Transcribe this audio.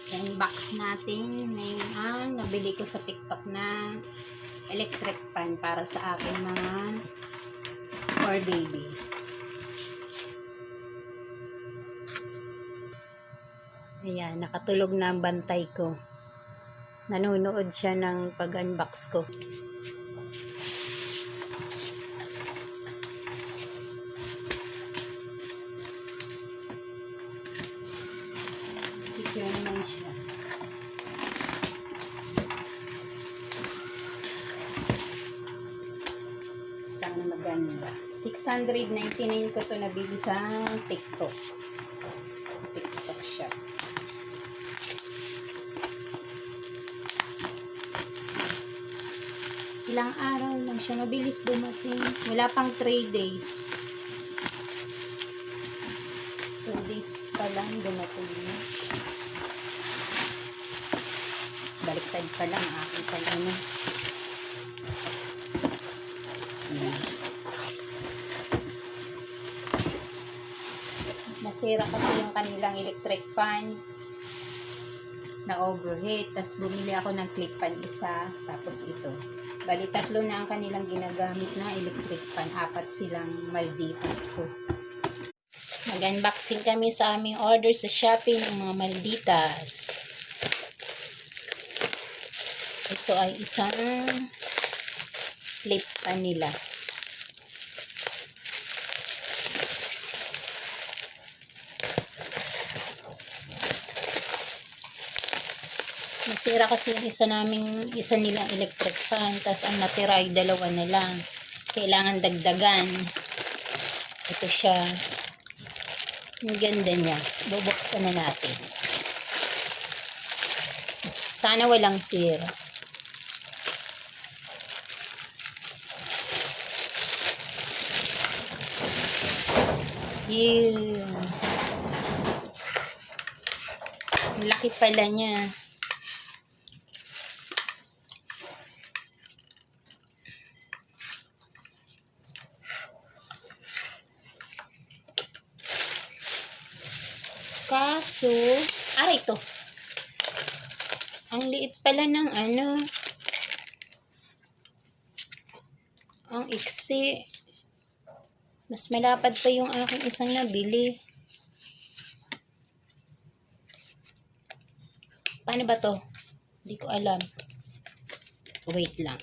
Yung box natin, ngayon ang nabili ko sa TikTok na electric fan para sa aking mga 4 babies. Ayan, nakatulog na ang bantay ko. Nanonood siya ng pag-unbox ko. Secure naman siya. Sana maganda. 699 ko to nabili sa TikTok. Sa TikTok shop. Ilang araw lang siya. Mabilis dumating. Wala pang 3 days. 2 days pa lang dumating. Baliktad pa lang aking pag-ano. Nasira kasi yung kanilang electric fan na overheat. Tapos bumili ako ng clip fan isa. Tapos ito. Bali, 3 na ang kanilang ginagamit na electric fan. 4 silang Malditas to. Mag-unboxing kami sa aming order sa Shopee ng mga Malditas. Ito ay isang clip fan nila. Nasira kasi yung isa nilang electric fan. Tapos ang natira ay 2 na lang. Kailangan dagdagan. Ito siya. Ang ganda niya. Bubuksan na natin. Sana walang sira. Yun. Laki pala niya. Kaso, ito. Ang liit pala ng ano. Ang iksi. Mas malapad pa yung aking isang nabili. Paano ba to? Hindi ko alam. Wait lang.